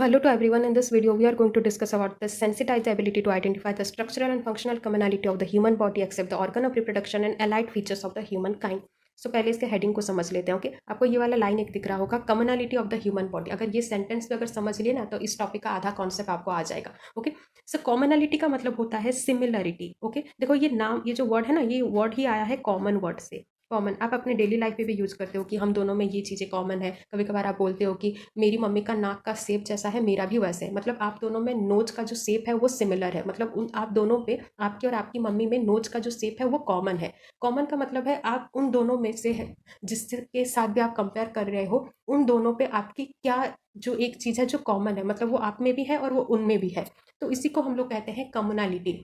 Hello to everyone. In this video, we are going to discuss about the sensitized ability to identify the structural and functional commonality of the human body except the organ of reproduction and allied features of the human kind. So पहले इसके heading को समझ लेते हैं. Okay आपको ये वाला line एक दिख रहा होगा, कम्युनलिटी ऑफ द ह्यूमन बॉडी. अगर ये सेंटेंस भी अगर समझ लिए ना तो इस टॉपिक का आधा कॉन्सेप्ट आपको आ जाएगा. ओके सो कॉमनलिटी का मतलब होता है सिमिलरिटी. ओके देखो ये नाम, ये जो वर्ड है ना, ये वर्ड ही आया है कॉमन वर्ड से. कॉमन आप अपने डेली लाइफ में भी यूज़ करते हो कि हम दोनों में ये चीज़ें कॉमन है. कभी कभार आप बोलते हो कि मेरी मम्मी का नाक का शेप जैसा है, मेरा भी वैसे है. मतलब आप दोनों में नोज का जो शेप है वो सिमिलर है. मतलब उन आप दोनों पे, आपकी और आपकी मम्मी में नोज का जो शेप है वो कॉमन है. कॉमन का मतलब है आप उन दोनों में से है जिसके साथ भी आप कंपेयर कर रहे हो, उन दोनों पे आपकी क्या जो एक चीज़ है जो कॉमन है, मतलब वो आप में भी है और वो उनमें भी है. तो इसी को हम लोग कहते हैं कम्युनलिटी.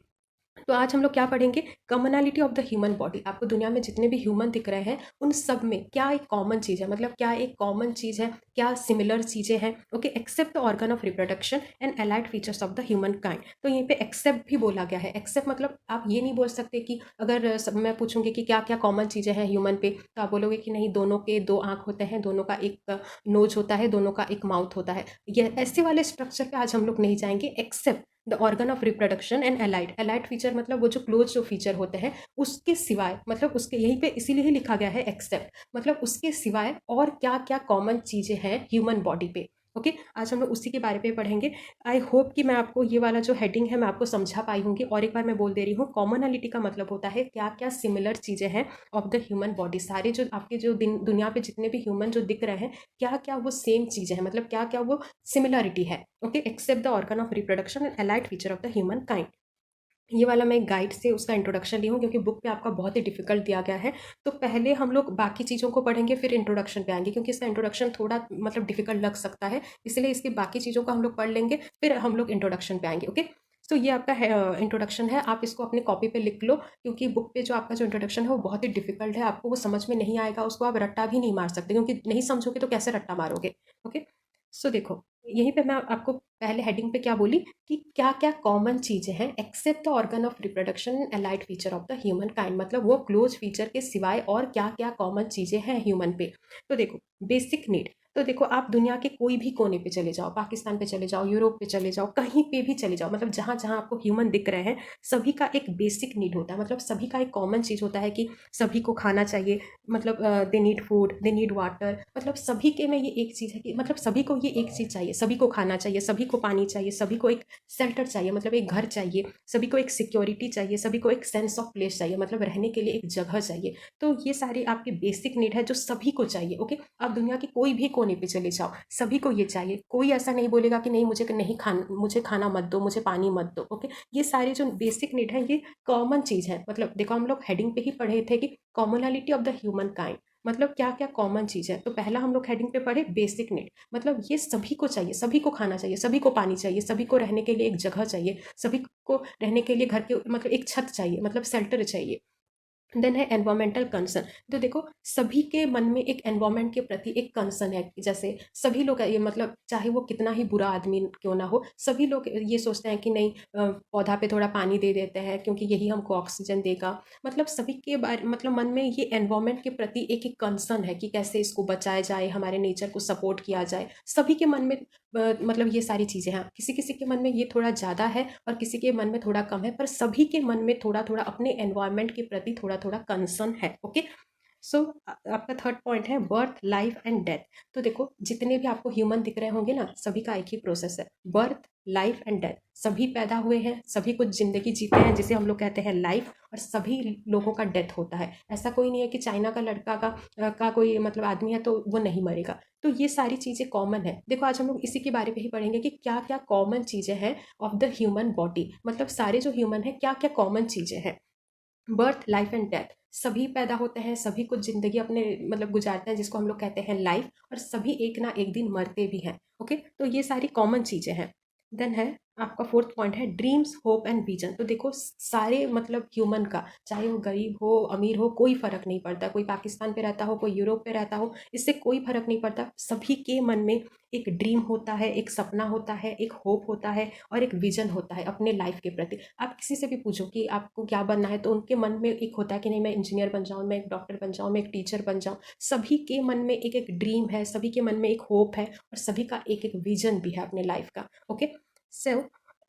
तो आज हम लोग क्या पढ़ेंगे, कम्युनलिटी ऑफ द ह्यूमन बॉडी. आपको दुनिया में जितने भी ह्यूमन दिख रहे हैं उन सब में क्या एक कॉमन चीज़ है, मतलब क्या एक कॉमन चीज़ है, क्या सिमिलर चीज़ें हैं. Okay except the organ of reproduction and allied features of the human kind. तो यहीं पे एक्सेप्ट भी बोला गया है. एक्सेप्ट मतलब आप ये नहीं बोल सकते कि अगर मैं पूछूंगी कि क्या क्या कॉमन चीज़ें हैं ह्यूमन पे, तो आप बोलोगे कि नहीं, दोनों के दो आँख होते हैं, दोनों का एक नोज होता है, दोनों का एक माउथ होता है. ये ऐसे वाले स्ट्रक्चर पे आज हम लोग नहीं जाएंगे. Except the organ of reproduction and allied feature, मतलब वो जो क्लोज जो फीचर होते हैं उसके सिवाय, मतलब उसके यहीं पे इसीलिए ही लिखा गया है एक्सेप्ट, मतलब उसके सिवाय और क्या क्या कॉमन चीज़ें हैं ह्यूमन बॉडी पे. ओके आज हम लोग उसी के बारे में पढ़ेंगे. आई होप कि मैं आपको ये वाला जो हेडिंग है मैं आपको समझा पाई होंगी. और एक बार मैं बोल दे रही हूँ, कॉमनलिटी का मतलब होता है क्या क्या सिमिलर चीज़ें हैं ऑफ द ह्यूमन बॉडी. सारे जो आपके जो दुनिया पे जितने भी ह्यूमन जो दिख रहे हैं, क्या क्या वो सेम चीज़ें हैं, मतलब क्या क्या वो सिमिलरिटी है. Okay except the organ of reproduction and allied feature of the human kind. ये वाला मैं एक गाइड से उसका इंट्रोडक्शन ली हूँ क्योंकि बुक पे आपका बहुत ही डिफिकल्ट दिया गया है. तो पहले हम लोग बाकी चीज़ों को पढ़ेंगे, फिर इंट्रोडक्शन पे आएंगे, क्योंकि इसका इंट्रोडक्शन थोड़ा मतलब डिफिकल्ट लग सकता है. इसलिए इसकी बाकी चीज़ों को हम लोग पढ़ लेंगे, फिर हम लोग इंट्रोडक्शन पे आएंगे. ओके तो ये आपका इंट्रोडक्शन है. आप इसको अपने कॉपी पे लिख लो, क्योंकि बुक पे जो आपका जो इंट्रोडक्शन है वो बहुत ही डिफिकल्ट है. आपको वो समझ में नहीं आएगा, उसको आप रट्टा भी नहीं मार सकते, क्योंकि नहीं समझोगे तो कैसे रट्टा मारोगे. ओके सो देखो, यहीं पे मैं आपको पहले हेडिंग पे क्या बोली कि क्या क्या कॉमन चीज़ें हैं except the organ of reproduction and allied feature of the human kind. मतलब वो क्लोज फीचर के सिवाय और क्या क्या कॉमन चीज़ें हैं ह्यूमन पे. तो देखो बेसिक नीड. तो देखो आप दुनिया के कोई भी कोने पे चले जाओ, पाकिस्तान पे चले जाओ, यूरोप पे चले जाओ, कहीं पे भी चले जाओ, मतलब जहाँ जहाँ आपको ह्यूमन दिख रहे हैं सभी का एक बेसिक नीड होता है. मतलब सभी का एक कॉमन चीज़ होता है कि सभी को खाना चाहिए. मतलब they need food, they need water. मतलब सभी के में ये एक चीज़ है कि मतलब सभी को ये एक चीज़ चाहिए. सभी को खाना चाहिए, सभी को पानी चाहिए, सभी को एक शेल्टर चाहिए, मतलब एक घर चाहिए, सभी को एक सिक्योरिटी चाहिए, सभी को एक सेंस ऑफ प्लेस चाहिए, मतलब रहने के लिए एक जगह चाहिए. तो ये सारी आपकी बेसिक नीड है जो सभी को चाहिए. ओके आप दुनिया के कोई भी कोने पे चले जाओ, सभी को ये चाहिए. कोई ऐसा नहीं बोलेगा कि नहीं मुझे नहीं खाना, मुझे खाना मत दो, मुझे पानी मत दो. ओके ये सारी जो बेसिक नीड है ये कॉमन चीज़ है. मतलब देखो हम लोग हेडिंग पे ही पढ़े थे कि commonality of the human kind, मतलब क्या क्या कॉमन चीज़ है. तो पहला हम लोग हेडिंग पे पढ़े बेसिक नीड, मतलब ये सभी को चाहिए. सभी को खाना चाहिए, सभी को पानी चाहिए, सभी को रहने के लिए एक जगह चाहिए, सभी को रहने के लिए घर के मतलब एक छत चाहिए, मतलब शेल्टर चाहिए. देन है एनवायरमेंटल कंसर्न. तो देखो सभी के मन में एक एनवायरमेंट के प्रति एक कंसर्न है. जैसे सभी लोग ये मतलब चाहे वो कितना ही बुरा आदमी क्यों ना हो, सभी लोग ये सोचते हैं कि नहीं पौधा पे थोड़ा पानी दे देते हैं क्योंकि यही हमको ऑक्सीजन देगा. मतलब सभी के बारे मतलब मन में ये एनवायरमेंट के प्रति एक एक कंसर्न है कि कैसे इसको बचाया जाए, हमारे नेचर को सपोर्ट किया जाए. सभी के मन में मतलब ये सारी चीज़ें हैं. किसी किसी के मन में ये थोड़ा ज़्यादा है और किसी के मन में थोड़ा कम है, पर सभी के मन में थोड़ा थोड़ा अपने एनवायरनमेंट के प्रति थोड़ा थोड़ा कंसर्न है. ओके सो आपका थर्ड पॉइंट है बर्थ, लाइफ एंड डेथ. तो देखो जितने भी आपको ह्यूमन दिख रहे होंगे ना, सभी का एक ही प्रोसेस है, बर्थ, लाइफ एंड डेथ. सभी पैदा हुए हैं, सभी कुछ जिंदगी जीते हैं जिसे हम लोग कहते हैं लाइफ, और सभी लोगों का डेथ होता है. ऐसा कोई नहीं है कि चाइना का लड़का का कोई मतलब आदमी है तो वो नहीं मरेगा. तो ये सारी चीज़ें कॉमन है. देखो आज हम लोग इसी के बारे में ही पढ़ेंगे कि क्या क्या कॉमन चीज़ें हैं ऑफ द ह्यूमन बॉडी. मतलब सारे जो ह्यूमन है क्या क्या कॉमन चीज़ें हैं. Birth, life and death. सभी पैदा होते हैं, सभी कुछ जिंदगी अपने मतलब गुजारते हैं जिसको हम लोग कहते हैं लाइफ, और सभी एक ना एक दिन मरते भी हैं. ओके तो ये सारी कॉमन चीज़ें हैं. देन है आपका फोर्थ पॉइंट है ड्रीम्स, होप एंड विजन। तो देखो सारे मतलब ह्यूमन का, चाहे वो गरीब हो अमीर हो, कोई फर्क नहीं पड़ता, कोई पाकिस्तान पे रहता हो कोई यूरोप पे रहता हो, इससे कोई फर्क नहीं पड़ता, सभी के मन में एक ड्रीम होता है, एक सपना होता है, एक होप होता है और एक विजन होता है अपने लाइफ के प्रति। आप किसी से भी पूछो कि आपको क्या बनना है, तो उनके मन में एक होता है कि नहीं मैं इंजीनियर बन जाऊँ, मैं एक डॉक्टर बन जाऊँ, मैं एक टीचर बन जाऊँ। सभी के मन में एक एक ड्रीम है, सभी के मन में एक होप है और सभी का एक एक विजन भी है अपने लाइफ का। ओके, सो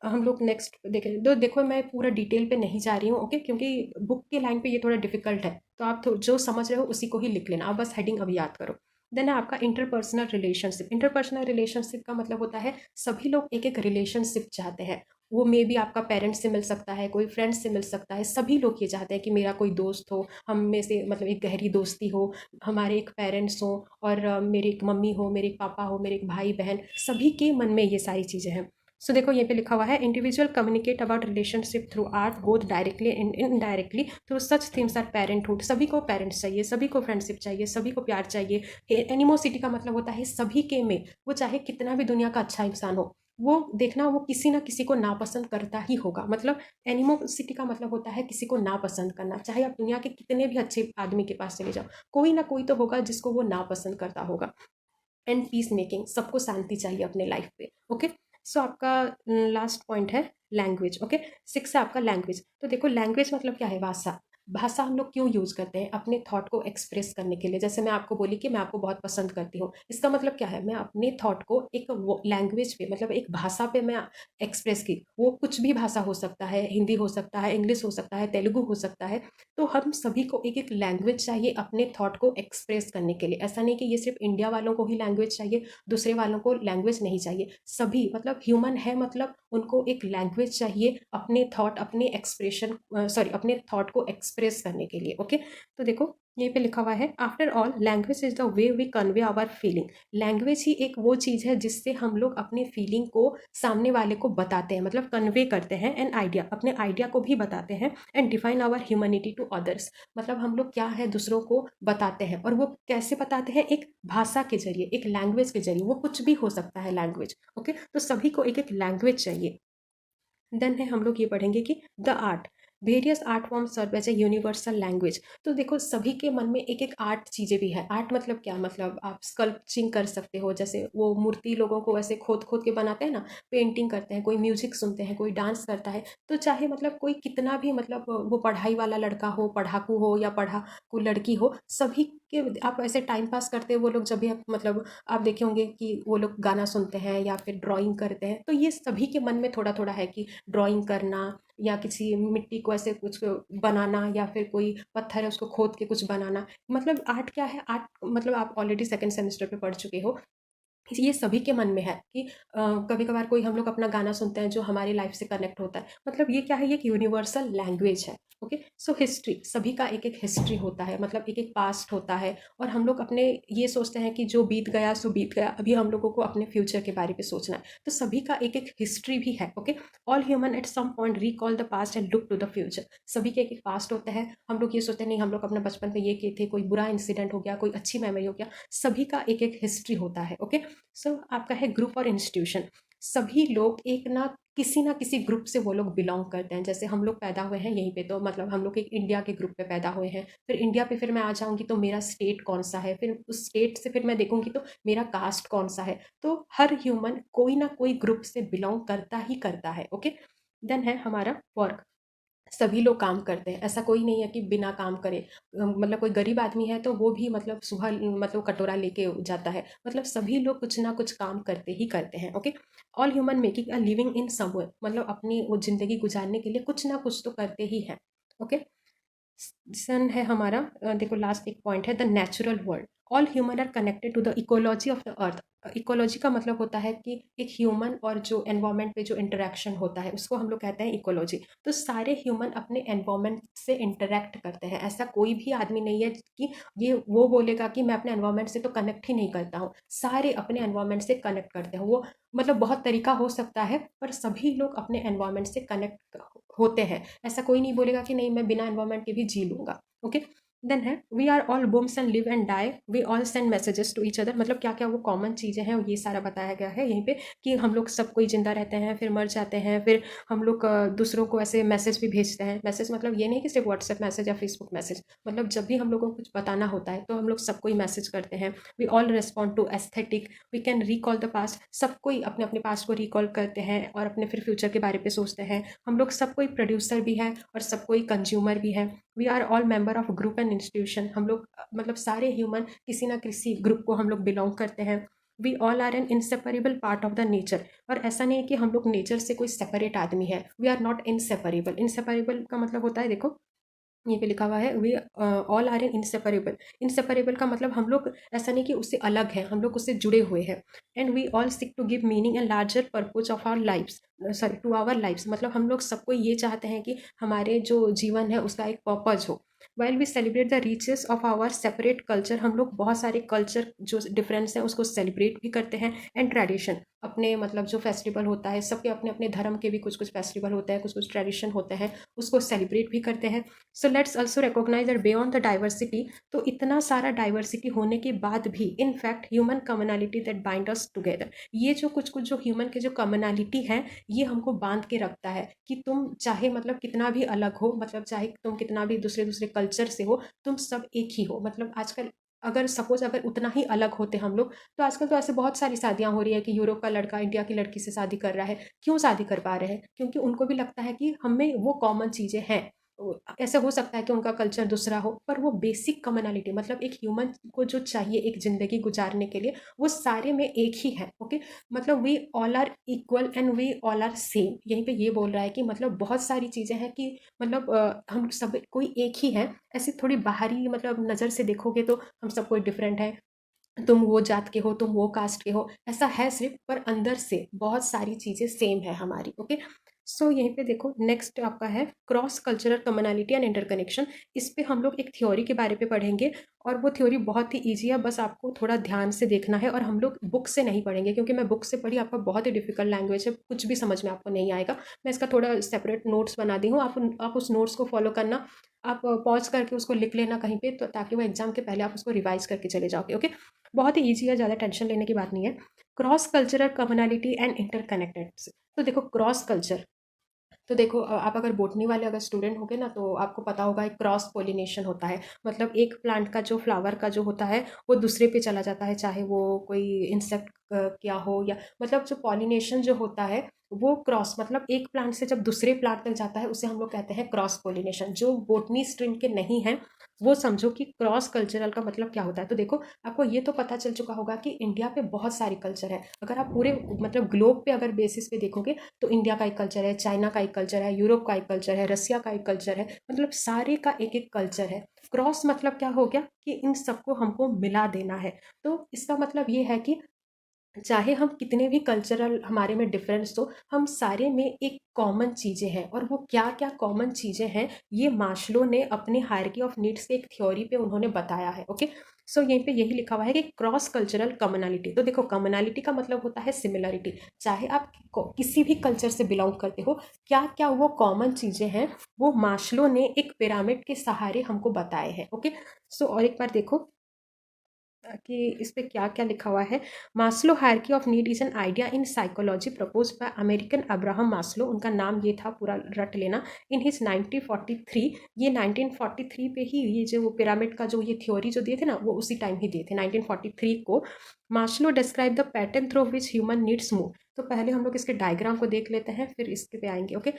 हम लोग नेक्स्ट देखें। तो देखो मैं पूरा डिटेल पे नहीं जा रही हूँ, ओके, क्योंकि बुक के लाइन पे ये थोड़ा डिफिकल्ट है, तो आप जो समझ रहे हो उसी को ही लिख लेना, आप बस हेडिंग अभी याद करो। देन है आपका इंटरपर्सनल रिलेशनशिप। इंटरपर्सनल रिलेशनशिप का मतलब होता है सभी लोग एक एक रिलेशनशिप चाहते हैं। वो मे भी आपका पेरेंट्स से मिल सकता है, कोई फ्रेंड्स से मिल सकता है, सभी लोग ये चाहते हैं कि मेरा कोई दोस्त हो, हम में से मतलब एक गहरी दोस्ती हो, हमारे एक पेरेंट्स हो और मेरी एक मम्मी हो, मेरे एक पापा हो, मेरे एक भाई बहन, सभी के मन में ये सारी चीज़ें हैं। सो देखो ये पे लिखा हुआ है individual communicate about relationship through art both directly and indirectly through such things are parenthood. सभी को पेरेंट्स चाहिए, सभी को फ्रेंडशिप चाहिए, सभी को प्यार चाहिए। एनिमोसिटी का मतलब होता है सभी के में, वो चाहे कितना भी दुनिया का अच्छा इंसान हो, वो देखना वो किसी ना किसी को नापसंद करता ही होगा। मतलब एनिमोसिटी का मतलब होता है किसी को नापसंद करना, चाहे आप दुनिया के कितने भी अच्छे आदमी के पास चले जाओ, कोई ना कोई तो होगा जिसको वो नापसंद करता होगा। एंड पीस मेकिंग, सबको शांति चाहिए अपने लाइफ पे। ओके, सो आपका लास्ट पॉइंट है लैंग्वेज। ओके, सिक्स है आपका लैंग्वेज। तो देखो लैंग्वेज मतलब क्या है, भाषा। भाषा हम लोग क्यों यूज़ करते हैं, अपने थॉट को एक्सप्रेस करने के लिए। जैसे मैं आपको बोली कि मैं आपको बहुत पसंद करती हूँ, इसका मतलब क्या है, मैं अपने थॉट को एक लैंग्वेज पे, मतलब एक भाषा पे मैं एक्सप्रेस की। वो कुछ भी भाषा हो सकता है, हिंदी हो सकता है, इंग्लिश हो सकता है, तेलुगु हो सकता है। तो हम सभी को एक एक लैंग्वेज चाहिए अपने थॉट को एक्सप्रेस करने के लिए। ऐसा नहीं कि ये सिर्फ इंडिया वालों को ही लैंग्वेज चाहिए, दूसरे वालों को लैंग्वेज नहीं चाहिए। सभी मतलब ह्यूमन है, मतलब उनको एक लैंग्वेज चाहिए अपने थॉट, अपने एक्सप्रेशन, सॉरी अपने थॉट को एक्सप्रेस करने के लिए। ओके, तो देखो ये पे लिखा हुआ है after all language is the way we convey our feeling. Language ही एक वो चीज़ है जिससे हम लोग अपने फीलिंग को सामने वाले को बताते हैं, मतलब कन्वे करते हैं, एंड आइडिया, अपने आइडिया को भी बताते हैं, and define our humanity to others. मतलब हम लोग क्या है दूसरों को बताते हैं, और वो कैसे बताते हैं, एक भाषा के जरिए, एक लैंग्वेज के जरिए। वो कुछ भी हो सकता है लैंग्वेज। ओके, तो सभी को एक एक लैंग्वेज चाहिए। देन है हम लोग ये पढ़ेंगे कि the art, various art form serve as a universal language. तो देखो सभी के मन में एक एक आर्ट चीज़ें भी है। आर्ट मतलब क्या, मतलब आप स्कल्पचिंग कर सकते हो, जैसे वो मूर्ति लोगों को वैसे खोद खोद के बनाते हैं ना, पेंटिंग करते हैं, कोई म्यूजिक सुनते हैं, कोई डांस करता है। तो चाहे मतलब कोई कितना भी मतलब वो पढ़ाई वाला लड़का हो, पढ़ाकू हो या पढ़ाकू लड़की हो, सभी के आप ऐसे टाइम पास करते हैं वो लोग, जब भी आप मतलब आप देखे होंगे कि वो लोग गाना सुनते हैं या फिर ड्राइंग करते हैं। तो ये सभी के मन में थोड़ा थोड़ा है कि ड्राइंग करना या किसी मिट्टी को ऐसे कुछ बनाना या फिर कोई पत्थर है उसको खोद के कुछ बनाना। मतलब आर्ट क्या है, आर्ट मतलब आप ऑलरेडी सेकंड सेमेस्टर पे पढ़ चुके हो, ये सभी के मन में है कि कभी कभार कोई हम लोग अपना गाना सुनते हैं जो हमारी लाइफ से कनेक्ट होता है। मतलब ये क्या है, ये एक यूनिवर्सल लैंग्वेज है। ओके, सो हिस्ट्री, सभी का एक एक हिस्ट्री होता है, मतलब एक एक पास्ट होता है, और हम लोग अपने ये सोचते हैं कि जो बीत गया सो बीत गया, अभी हम लोगों को अपने फ्यूचर के बारे में सोचना है। तो सभी का एक एक हिस्ट्री भी है। Okay, all human at some point recall the past and look to the future. सभी के एक एक पास्ट होता है। हम लोग ये सोचते हैं नहीं हम लोग अपने बचपन में ये किए थे, कोई बुरा इंसिडेंट हो गया, कोई अच्छी मेमोरी हो गया, सभी का एक एक हिस्ट्री होता है। ओके, सो आपका है ग्रुप और इंस्टीट्यूशन। सभी लोग एक ना किसी ग्रुप से वो लोग बिलोंग करते हैं। जैसे हम लोग पैदा हुए हैं यहीं पे, तो मतलब हम लोग एक इंडिया के ग्रुप पे पैदा हुए हैं, फिर इंडिया पे फिर मैं आ जाऊंगी तो मेरा स्टेट कौन सा है, फिर उस स्टेट से फिर मैं देखूंगी तो मेरा कास्ट कौन सा है। तो हर ह्यूमन कोई ना कोई ग्रुप से बिलोंग करता ही करता है। ओके, देन है हमारा वर्क। सभी लोग काम करते हैं, ऐसा कोई नहीं है कि बिना काम करे। मतलब कोई गरीब आदमी है तो वो भी मतलब सुबह मतलब कटोरा लेके जाता है। मतलब सभी लोग कुछ ना कुछ काम करते ही करते हैं। Okay, all human making a living in somewhere, मतलब अपनी वो जिंदगी गुजारने के लिए कुछ ना कुछ तो करते ही हैं। ओके, सन है हमारा देखो लास्ट एक पॉइंट है the natural world. All human are connected to the ecology of the earth. Ecology का मतलब होता है कि एक ह्यूमन और जो एनवायरनमेंट पे जो इंटरेक्शन होता है उसको हम लोग कहते हैं इकोलॉजी। तो सारे ह्यूमन अपने एनवायरनमेंट से इंटरेक्ट करते हैं। ऐसा कोई भी आदमी नहीं है कि ये वो बोलेगा कि मैं अपने एनवायरनमेंट से तो कनेक्ट ही नहीं करता हूँ। सारे अपने एनवायरनमेंट से कनेक्ट करते हैं। वो मतलब बहुत तरीका हो सकता है, पर सभी लोग अपने एनवायरनमेंट से कनेक्ट होते हैं। ऐसा कोई नहीं बोलेगा कि नहीं मैं बिना एनवायरनमेंट के भी जी लूंगा। ओके, देन है we are all booms and live and die, we all send messages to each other, मतलब क्या क्या वो कॉमन चीज़ें हैं ये सारा बताया गया है यहीं पे कि हम लोग सब कोई जिंदा रहते हैं फिर मर जाते हैं, फिर हम लोग दूसरों को ऐसे मैसेज भी भेजते हैं। मैसेज मतलब ये नहीं कि सिर्फ व्हाट्सएप मैसेज या फेसबुक मैसेज, मतलब जब भी हम लोगों को कुछ बताना होता है तो हम लोग सबको ही मैसेज करते हैं। We all respond to aesthetic, we can recall the past, सब कोई अपने अपने पास्ट को रिकॉल करते हैं और अपने फिर फ्यूचर के बारे में सोचते हैं। हम लोग सब कोई प्रोड्यूसर भी है और सब कोई कंज्यूमर भी है। We are all member of group and institution, हम लोग मतलब सारे ह्यूमन किसी ना किसी ग्रुप को हम लोग बिलोंग करते हैं। We all are an inseparable part of the nature, और ऐसा नहीं है कि हम लोग नेचर से कोई सेपरेट आदमी है। We are not inseparable, inseparable का मतलब होता है देखो ये पे लिखा हुआ है we all are in inseparable, inseparable का मतलब हम लोग ऐसा नहीं कि उससे अलग है, हम लोग उससे जुड़े हुए हैं। And we all seek to give meaning and larger purpose of our lifes, sorry to our lifes, मतलब हम लोग सबको ये चाहते हैं कि हमारे जो जीवन है उसका एक पर्पज हो। While we celebrate the riches of our separate culture, हम लोग बहुत सारे कल्चर जो डिफरेंस है उसको सेलिब्रेट भी करते हैं। एंड ट्रेडिशन, अपने मतलब जो फेस्टिवल होता है सबके अपने अपने धर्म के भी कुछ कुछ फेस्टिवल होते हैं, कुछ कुछ ट्रेडिशन होते हैं, उसको सेलिब्रेट भी करते हैं। So let's also recognize that beyond the diversity, तो इतना सारा डाइवर्सिटी होने के बाद भी in fact human communality that bind us together, ये जो कुछ कुछ जो ह्यूमन के जो कम्युनलिटी है ये हमको बांध के रखता है कि तुम चाहे मतलब कितना भी अलग हो, मतलब चाहे तुम कितना भी दूसरे दूसरे कल्चर से हो, तुम सब एक ही हो। मतलब आजकल अगर सपोज अगर उतना ही अलग होते हम लोग, तो आजकल तो ऐसे बहुत सारी शादियां हो रही है कि यूरोप का लड़का इंडिया की लड़की से शादी कर रहा है। क्यों शादी कर पा रहे हैं? क्योंकि उनको भी लगता है कि हमें वो कॉमन चीज़ें हैं। ऐसा हो सकता है कि उनका कल्चर दूसरा हो, पर वो बेसिक कम्युनलिटी मतलब एक ह्यूमन को जो चाहिए एक ज़िंदगी गुजारने के लिए वो सारे में एक ही है। ओके, मतलब we all are equal and we all are same, यहीं पे ये बोल रहा है कि मतलब बहुत सारी चीज़ें हैं कि मतलब हम सब कोई एक ही है। ऐसे थोड़ी बाहरी मतलब नज़र से देखोगे तो हम सब कोई डिफरेंट है, तुम वो जात के हो, तुम वो कास्ट के हो, ऐसा है सिर्फ, पर अंदर से बहुत सारी चीज़ें सेम है हमारी। ओके, सो यहीं पे देखो नेक्स्ट आपका है क्रॉस कल्चरल कम्युनलिटी एंड इंटरकनेक्शन। इस पे हम लोग एक थ्योरी के बारे पे पढ़ेंगे, और वो थ्योरी बहुत ही ईजी है, बस आपको थोड़ा ध्यान से देखना है। और हम लोग बुक से नहीं पढ़ेंगे क्योंकि मैं बुक से पढ़ी, आपका बहुत ही डिफिकल्ट लैंग्वेज है, कुछ भी समझ में आपको नहीं आएगा। मैं इसका थोड़ा सेपरेट नोट्स बना दी हूँ, आप उस नोट्स को फॉलो करना। आप पॉज करके उसको लिख लेना कहीं पे, तो ताकि वो एग्जाम के पहले आप उसको रिवाइज करके चले जाओगे। ओके, बहुत ही ईजी है, ज़्यादा टेंशन लेने की बात नहीं है। क्रॉस कल्चरल कम्युनलिटी एंड इंटरकनेक्टेड, तो देखो क्रॉस कल्चर, तो देखो आप अगर बोटनी वाले अगर स्टूडेंट होगे ना तो आपको पता होगा एक क्रॉस पोलिनेशन होता है। मतलब एक प्लांट का जो फ्लावर का जो होता है वो दूसरे पे चला जाता है, चाहे वो कोई इंसेक्ट क्या हो, या मतलब जो पॉलिनेशन जो होता है वो क्रॉस मतलब एक प्लांट से जब दूसरे प्लांट तक जाता है उसे हम लोग कहते हैं क्रॉस पोलिनेशन। जो बोटनी स्ट्रीम के नहीं है वो समझो कि क्रॉस कल्चरल का मतलब क्या होता है। तो देखो आपको ये तो पता चल चुका होगा कि इंडिया पे बहुत सारी कल्चर है। अगर आप पूरे मतलब ग्लोब पे अगर बेसिस पे देखोगे तो इंडिया का एक कल्चर है, चाइना का एक कल्चर है, यूरोप का एक कल्चर है, रसिया का एक कल्चर है, मतलब सारे का एक एक कल्चर है। क्रॉस मतलब क्या हो गया कि इन सबको हमको मिला देना है। तो इसका मतलब ये है कि चाहे हम कितने भी कल्चरल हमारे में डिफरेंस हो, हम सारे में एक कॉमन चीज़ें हैं। और वो क्या क्या कॉमन चीज़ें हैं ये मास्लो ने अपने हायरार्की ऑफ नीड्स के एक थ्योरी पे उन्होंने बताया है। ओके, सो यहीं पे यही लिखा हुआ है कि क्रॉस कल्चरल कम्युनलिटी, तो देखो कम्युनलिटी का मतलब होता है सिमिलरिटी। चाहे आप किसी भी कल्चर से बिलोंग करते हो, क्या क्या वो कॉमन चीज़ें हैं वो मास्लो ने एक पिरामिड के सहारे हमको बताए हैं। ओके, सो और एक बार देखो कि इस पे क्या क्या लिखा हुआ है। Maslow hierarchy of need is an idea in psychology propose by American Abraham Maslow, उनका नाम ये था, पूरा रट लेना। इन हिज 1943, ये 1943 पे ही ये जो पिरामिड का जो ये थ्योरी जो दिए थे ना वो उसी टाइम ही दिए थे 1943 को। Maslow describe the pattern through which human needs move, तो पहले हम लोग इसके डायग्राम को देख लेते हैं फिर इसके पे आएंगे। ओके,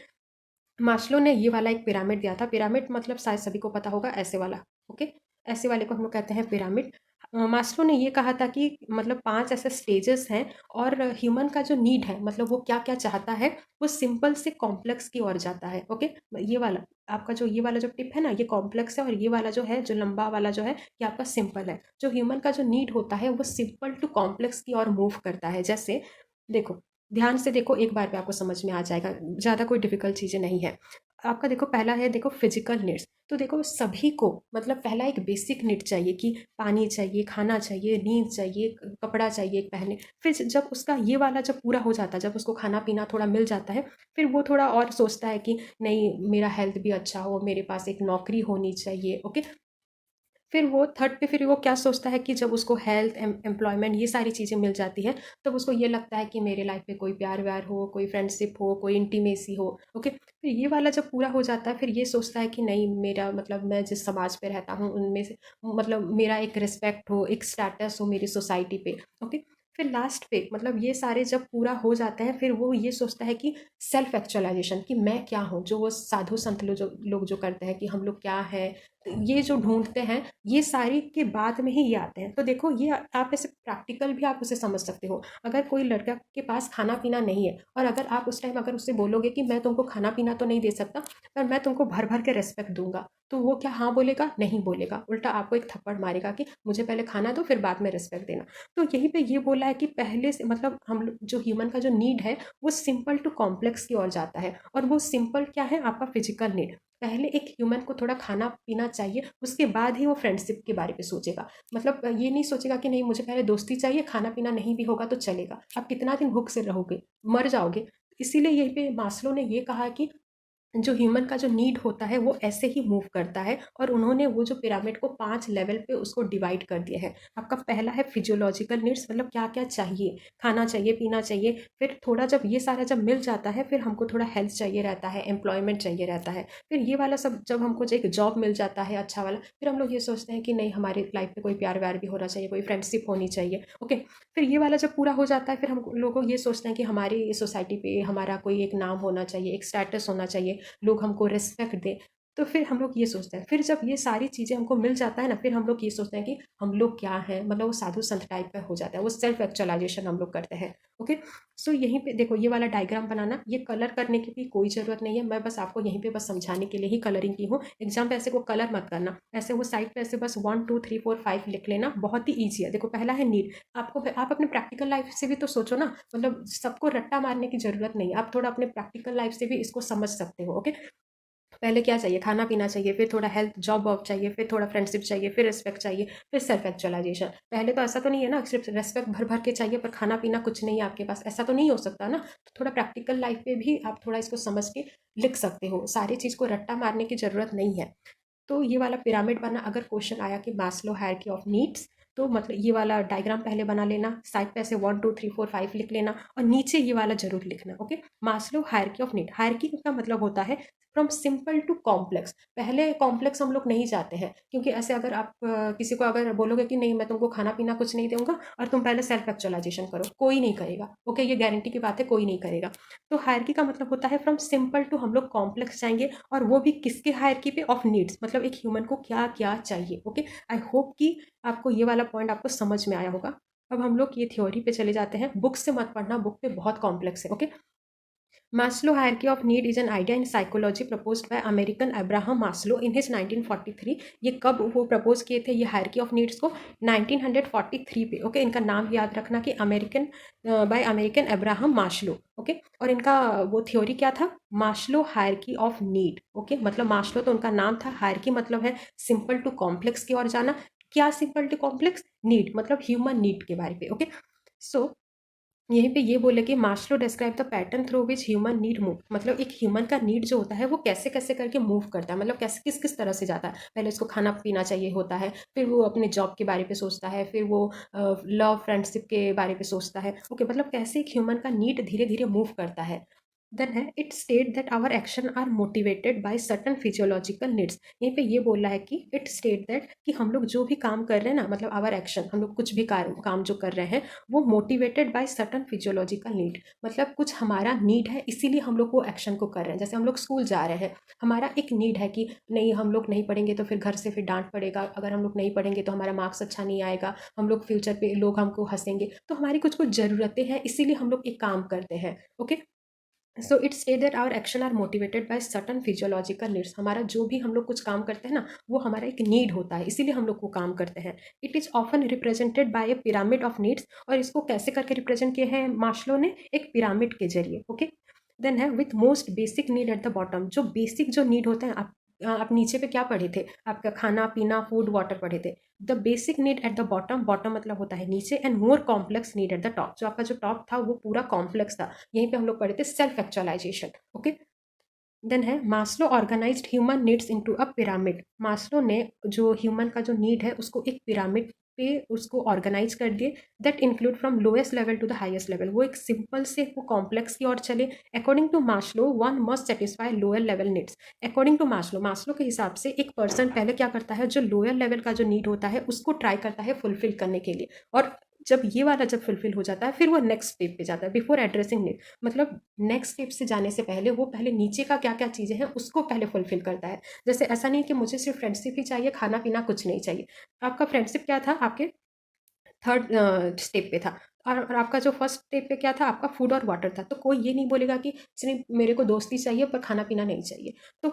मास्लो ने ये वाला एक पिरामिड दिया था। पिरामिड मतलब शायद सभी को पता होगा ऐसे वाला। ओके, ऐसे वाले को हम लोग कहते हैं पिरामिड। मास्लो ने ये कहा था कि मतलब 5 ऐसे स्टेजेस हैं, और ह्यूमन का जो नीड है मतलब वो क्या क्या चाहता है वो सिंपल से कॉम्प्लेक्स की ओर जाता है। ओके, ये वाला आपका जो ये वाला जो टिप है ना ये कॉम्प्लेक्स है, और ये वाला जो है जो लंबा वाला जो है ये आपका सिंपल है। जो ह्यूमन का जो नीड होता है वो सिंपल टू कॉम्प्लेक्स की ओर मूव करता है। जैसे देखो, ध्यान से देखो, एक बार पे आपको समझ में आ जाएगा, ज़्यादा कोई डिफिकल्ट चीज़ें नहीं है। आपका देखो पहला है देखो फिजिकल नीड्स, तो देखो सभी को मतलब पहला एक बेसिक नीड चाहिए कि पानी चाहिए, खाना चाहिए, नींद चाहिए, कपड़ा चाहिए पहने। फिर जब उसका ये वाला जब पूरा हो जाता है, जब उसको खाना पीना थोड़ा मिल जाता है, फिर वो थोड़ा और सोचता है कि नहीं मेरा हेल्थ भी अच्छा हो, मेरे पास एक नौकरी होनी चाहिए। ओके, फिर वो थर्ड पे फिर वो क्या सोचता है कि जब उसको हेल्थ, एम्प्लॉयमेंट ये सारी चीज़ें मिल जाती हैं, तब उसको ये लगता है कि मेरे लाइफ में कोई प्यार-व्यार हो, कोई फ्रेंडशिप हो, कोई इंटीमेसी हो, ओके। फिर ये वाला जब पूरा हो जाता है, फिर ये सोचता है कि नहीं, मेरा मतलब मैं जिस समाज पे रहता हूँ उनमें से मतलब मेरा एक रिस्पेक्ट हो, एक स्टेटस हो मेरी सोसाइटी पे, ओके। फिर लास्ट पे मतलब ये सारे जब पूरा हो जाते हैं, फिर वो ये सोचता है कि सेल्फ एक्चुअलाइजेशन, कि मैं क्या हूँ, जो वो साधु संत लोग जो करते हैं कि हम लोग क्या है, ये जो ढूंढते हैं, ये सारी के बाद में ही ये आते हैं। तो देखो, ये आप ऐसे प्रैक्टिकल भी आप उसे समझ सकते हो। अगर कोई लड़का के पास खाना पीना नहीं है और अगर आप उस टाइम अगर उससे बोलोगे कि मैं तुमको खाना पीना तो नहीं दे सकता, पर मैं तुमको भर भर के रेस्पेक्ट दूंगा, तो वो क्या हाँ बोलेगा? नहीं बोलेगा, उल्टा आपको एक थप्पड़ मारेगा कि मुझे पहले खाना दो, फिर बाद में रिस्पेक्ट देना। तो यहीं पे ये बोला है कि पहले से मतलब जो ह्यूमन का जो नीड है, वो सिंपल टू कॉम्प्लेक्स की ओर जाता है। और वो सिंपल क्या है? आपका फिजिकल नीड। पहले एक ह्यूमन को थोड़ा खाना पीना चाहिए, उसके बाद ही वो फ्रेंडशिप के बारे में सोचेगा। मतलब ये नहीं सोचेगा कि नहीं, मुझे पहले दोस्ती चाहिए, खाना पीना नहीं भी होगा तो चलेगा। आप कितना दिन भूख से रहोगे? मर जाओगे। इसीलिए यहीं पे मास्लो ने ये कहा कि जो ह्यूमन का जो नीड होता है वो ऐसे ही मूव करता है। और उन्होंने वो जो पिरामिड को 5 लेवल पे उसको डिवाइड कर दिया है। आपका पहला है फिजियोलॉजिकल नीड्स, मतलब क्या क्या चाहिए, खाना चाहिए, पीना चाहिए। फिर थोड़ा जब ये सारा जब मिल जाता है, फिर हमको थोड़ा हेल्थ चाहिए रहता है, एम्प्लॉयमेंट चाहिए रहता है। फिर ये वाला सब जब हमको एक जॉब मिल जाता है अच्छा वाला, फिर हम लोग ये सोचते हैं कि नहीं, हमारे लाइफ में कोई प्यार व्यार भी होना चाहिए, कोई फ्रेंडशिप होनी चाहिए, ओके। फिर ये वाला जब पूरा हो जाता है, फिर हम लोगों ये सोचते हैं कि हमारी सोसाइटी पे हमारा कोई एक नाम होना चाहिए, एक स्टेटस होना चाहिए, लोग हमको रिस्पेक्ट दें। तो फिर हम लोग ये सोचते हैं, फिर जब ये सारी चीज़ें हमको मिल जाता है ना, फिर हम लोग ये सोचते हैं कि हम लोग क्या हैं, मतलब वो साधु संत टाइप का हो जाता है, वो सेल्फ एक्चुअलाइजेशन हम लोग करते हैं, ओके। सो यहीं पे देखो, ये वाला डायग्राम बनाना, ये कलर करने की भी कोई ज़रूरत नहीं है, मैं बस आपको यहीं पे बस समझाने के लिए ही कलरिंग की हूँ। एग्जाम पे ऐसे को कलर मत करना, ऐसे वो साइड पे ऐसे बस 1 2 3 4 5 लिख लेना, बहुत ही ईजी है। देखो, पहला है नीड। आपको आप अपने प्रैक्टिकल लाइफ से भी तो सोचो ना, मतलब सबको रट्टा मारने की जरूरत नहीं है, आप थोड़ा अपने प्रैक्टिकल लाइफ से भी इसको समझ सकते हो, ओके। पहले क्या चाहिए? खाना पीना चाहिए, फिर थोड़ा हेल्थ, जॉब वॉब चाहिए, फिर थोड़ा फ्रेंडशिप चाहिए, फिर रिस्पेक्ट चाहिए, फिर सेल्फ एक्चुअलाइजेशन। पहले तो ऐसा तो नहीं है ना, सिर्फ रेस्पेक्ट भर भर के चाहिए पर खाना पीना कुछ नहीं है आपके पास, ऐसा तो नहीं हो सकता ना। तो थोड़ा प्रैक्टिकल लाइफ पे भी आप थोड़ा इसको समझ के लिख सकते हो, सारी चीज़ को रट्टा मारने की ज़रूरत नहीं है। तो ये वाला पिरामिड बना, अगर क्वेश्चन आया कि मास्लो हायरार्की ऑफ नीड्स, तो मतलब ये वाला डायग्राम पहले बना लेना, साइड पे ऐसे 1 2 3 4 5 लिख लेना, और नीचे ये वाला जरूर लिखना, okay. Maslow hierarchy of need, hierarchy का मतलब होता है फ्रॉम सिंपल टू कॉम्प्लेक्स। पहले कॉम्प्लेक्स हम लोग नहीं जाते हैं, क्योंकि ऐसे अगर आप किसी को अगर बोलोगे कि नहीं, मैं तुमको खाना पीना कुछ नहीं दूंगा और तुम पहले सेल्फ एक्चुअलाइजेशन करो, कोई नहीं करेगा, ओके, ये गारंटी की बात है, कोई नहीं करेगा। तो हायरार्की का मतलब होता है फ्रॉम सिंपल टू हम लोग कॉम्प्लेक्स जाएंगे, और वो भी किसके हायरार्की पे? ऑफ नीड्स, मतलब एक ह्यूमन को क्या क्या चाहिए, ओके। आई होप कि आपको ये वाला पॉइंट आपको समझ में आया होगा। अब हम लोग ये थ्योरी पे चले जाते हैं, बुक से मत पढ़ना, बुक पे बहुत कॉम्प्लेक्स है, okay. Maslow hierarchy of need is an idea in psychology proposed by American Abraham Maslow in his 1943। ये कब वो प्रपोज किए थे ये hierarchy of needs को? 1943 पे, ओके। इनका नाम याद रखना कि American, bye American Abraham Maslow, okay. और इनका वो थ्योरी क्या था? Maslow hierarchy of need, okay. मतलब मास्लो तो उनका नाम था, हायरार्की मतलब है सिंपल टू कॉम्प्लेक्स की ओर जाना। क्या सिंपल टू कॉम्प्लेक्स? नीड, मतलब ह्यूमन नीड के बारे में, ओके। सो यहीं पे ये बोले कि Maslow describe the pattern through which human need move, मतलब एक ह्यूमन का नीड जो होता है वो कैसे कैसे करके मूव करता है, मतलब कैसे किस किस तरह से जाता है। पहले उसको खाना पीना चाहिए होता है, फिर वो अपने जॉब के बारे पे सोचता है, फिर वो लव फ्रेंडशिप के बारे पे सोचता है, ओके। मतलब कैसे एक ह्यूमन का नीड धीरे धीरे मूव करता है। देन है, it state that our action are motivated by certain physiological needs. यहीं पे ये बोल रहा है कि इट स्टेट दैट कि हम लोग जो भी काम कर रहे हैं ना, मतलब आवर एक्शन, हम लोग कुछ भी काम जो कर रहे हैं, वो motivated by certain physiological need, मतलब कुछ हमारा नीड है, इसीलिए हम लोग वो एक्शन को कर रहे हैं। जैसे हम लोग स्कूल जा रहे हैं, हमारा एक नीड है कि नहीं, हम लोग नहीं पढ़ेंगे तो फिर घर से फिर डांट पड़ेगा, अगर हम लोग नहीं पढ़ेंगे तो हमारा मार्क्स अच्छा नहीं आएगा, हम लोग फ्यूचर पे लोग हमको हंसेंगे, तो हमारी कुछ कुछ ज़रूरतें हैं, इसीलिए हम लोग एक काम करते हैं, okay. So it's state that our action are motivated by certain physiological needs, हमारा जो भी हम लोग कुछ काम करते हैं ना, वो हमारा एक नीड होता है, इसीलिए हम लोग वो काम करते हैं। It is often represented by A pyramid of needs, और इसको कैसे करके रिप्रेजेंट किए हैं मास्लो ने? एक पिरामिड के जरिए, ओके। देन है, with most basic need at the bottom, जो बेसिक जो नीड होते हैं, आप नीचे पे क्या पढ़े थे? आपका खाना पीना, फूड, वाटर पढ़े थे। The basic need at the bottom, bottom मतलब होता है नीचे, and more complex need at the top, जो आपका जो टॉप था वो पूरा कॉम्प्लेक्स था। यहीं पे हम लोग पढ़े थे सेल्फ एक्चुअलाइजेशन, ओके। देन है Maslow organized human needs into a pyramid. Maslow ने जो ह्यूमन का जो नीड है उसको एक पिरामिड पे उसको ऑर्गेनाइज कर दिए, that include from lowest level to the highest level. वो एक सिंपल से वो कॉम्प्लेक्स की ओर चले। According to Maslow one must satisfy lower level needs. According to Maslow, Maslow के हिसाब से एक पर्सन पहले क्या करता है, जो लोअर लेवल का जो नीड होता है उसको ट्राई करता है फुलफिल करने के लिए, और जब ये वाला जब फुलफिल हो जाता है फिर वो नेक्स्ट स्टेप पे जाता है बिफोर एड्रेसिंग नीड। मतलब नेक्स्ट स्टेप से जाने से पहले वो पहले नीचे का क्या क्या चीज़ें हैं उसको पहले फुलफिल करता है। जैसे ऐसा नहीं कि मुझे सिर्फ फ्रेंडशिप ही चाहिए, खाना पीना कुछ नहीं चाहिए। आपका फ्रेंडशिप क्या था, आपके थर्ड स्टेप पे था, और आपका जो फर्स्ट स्टेप पे क्या था, आपका फूड और वाटर था। तो कोई ये नहीं बोलेगा कि सिर्फ मेरे को दोस्ती चाहिए पर खाना पीना नहीं चाहिए। तो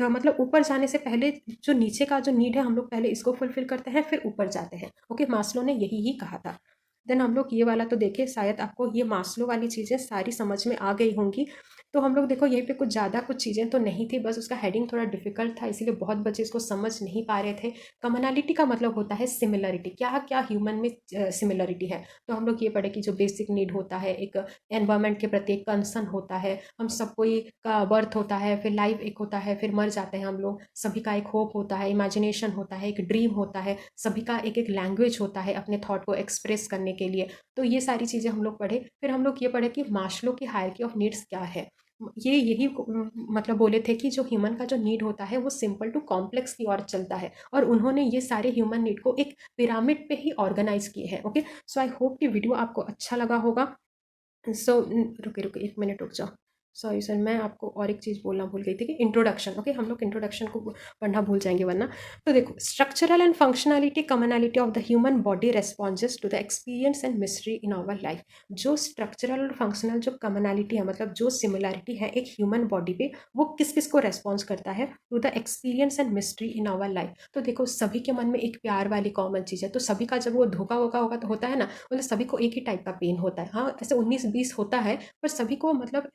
मतलब ऊपर जाने से पहले जो नीचे का जो नीड है हम लोग पहले इसको फुलफिल करते हैं फिर ऊपर जाते हैं। ओके, मास्लो ने यही ही कहा था। देन हम लोग ये वाला तो देखे, शायद आपको ये मास्लो वाली चीज़ें सारी समझ में आ गई होंगी। तो हम लोग देखो यहीं पे कुछ ज़्यादा कुछ चीज़ें तो नहीं थी, बस उसका हेडिंग थोड़ा डिफिकल्ट था इसीलिए बहुत बच्चे इसको समझ नहीं पा रहे थे। कमनालिटी का मतलब होता है सिमिलरिटी, क्या क्या ह्यूमन में सिमिलरिटी है। तो हम लोग ये पढ़े कि जो बेसिक नीड होता है, एक एनवायरनमेंट के प्रति एक कंसर्न होता है, हम सब कोई का बर्थ होता है, फिर लाइफ एक होता है, फिर मर जाते हैं हम लोग, सभी का एक होप होता है, इमेजिनेशन होता है, एक ड्रीम होता है, सभी का एक एक लैंग्वेज होता है अपने थॉट को एक्सप्रेस करने के लिए। तो ये सारी चीज़ें हम लोग पढ़े। फिर हम लोग ये पढ़े कि मास्लो की हायरार्की ऑफ नीड्स क्या है। ये यही मतलब बोले थे कि जो ह्यूमन का जो नीड होता है वो सिंपल टू कॉम्प्लेक्स की ओर चलता है, और उन्होंने ये सारे ह्यूमन नीड को एक पिरामिड पे ही ऑर्गेनाइज किए हैं। ओके, सो आई होप कि वीडियो आपको अच्छा लगा होगा। सो रुके रुके एक मिनट रुक जाओ, सॉरी सर, मैं आपको और एक चीज़ बोलना भूल गई थी कि इंट्रोडक्शन। ओके, हम लोग इंट्रोडक्शन को पढ़ना भूल जाएंगे वरना। तो देखो, structural and functionality commonality of the human body responses to the experience and mystery in our life. जो स्ट्रक्चरल और फंक्शनल जो कॉमनैलिटी है, मतलब जो सिमिलैरिटी है एक ह्यूमन बॉडी पे, वो किस किस को रेस्पॉन्स करता है, to the experience and mystery in our life. तो देखो सभी के मन में एक प्यार वाली कॉमन चीज़ है, तो सभी का जब वो धोखा वोखा होगा तो होता है ना, मतलब सभी को एक ही टाइप का पेन होता है। हाँ, ऐसे 19-20 होता है, पर सभी को मतलब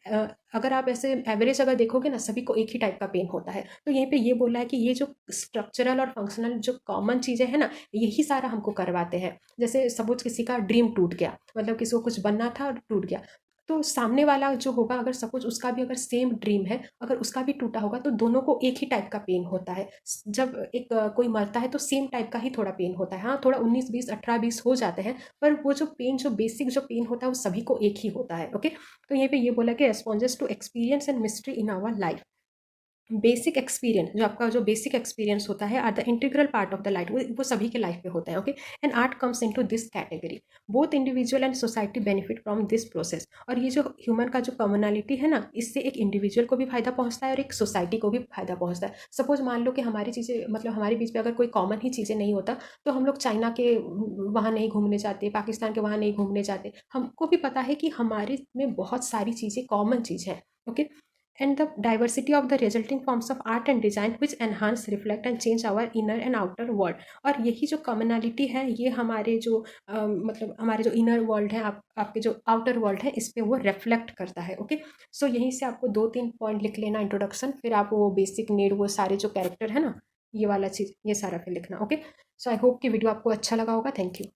अगर आप ऐसे एवरेज अगर देखोगे ना, सभी को एक ही टाइप का पेन होता है। तो यहीं पे ये बोला है कि ये जो स्ट्रक्चरल और फंक्शनल जो कॉमन चीज़ें हैं ना, यही सारा हमको करवाते हैं। जैसे सपोज किसी का ड्रीम टूट गया, मतलब किसी को कुछ बनना था और टूट गया, तो सामने वाला जो होगा अगर सपोज उसका भी अगर सेम ड्रीम है, अगर उसका भी टूटा होगा तो दोनों को एक ही टाइप का पेन होता है। जब एक कोई मरता है तो सेम टाइप का ही थोड़ा पेन होता है। हाँ, थोड़ा 19-20 18-20 हो जाते हैं, पर वो जो पेन, जो बेसिक जो पेन होता है वो सभी को एक ही होता है। ओके, तो यहाँ पे ये बोला कि responses to experience and mystery in our life. Basic experience, जो आपका जो बेसिक एक्सपीरियंस होता है, are the integral part of the life, वो सभी के लाइफ पे होता है। Okay, and art comes into this category. Both individual and society benefit from this process. और ये जो ह्यूमन का जो कॉमनैलिटी है ना, इससे एक इंडिविजुअल को भी फायदा पहुंचता है और एक सोसाइटी को भी फायदा पहुंचता है। सपोज मान लो कि हमारी चीज़ें, मतलब हमारे बीच में अगर कोई कॉमन ही चीज़ें नहीं होता, तो हम लोग चाइना के वहाँ नहीं घूमने जाते, पाकिस्तान के वहाँ नहीं घूमने जाते। हमको भी पता है कि हमारे में बहुत सारी चीज़ें कॉमन चीज़ है। Okay, and the diversity of the resulting forms of art and design which enhance, reflect and change our inner and outer world। और यही जो commonality है ये हमारे जो मतलब हमारे जो inner world है, आपके जो outer world है, इस पे वो reflect करता है। ओके, सो यहीं से आपको 2-3 पॉइंट लिख लेना इंट्रोडक्शन, फिर आप वो बेसिक नीड, वो सारे जो कैरेक्टर है ना, ये वाला चीज़, ये सारा फिर लिखना। ओके, सो आई होप कि वीडियो आपको अच्छा लगा होगा। Thank you.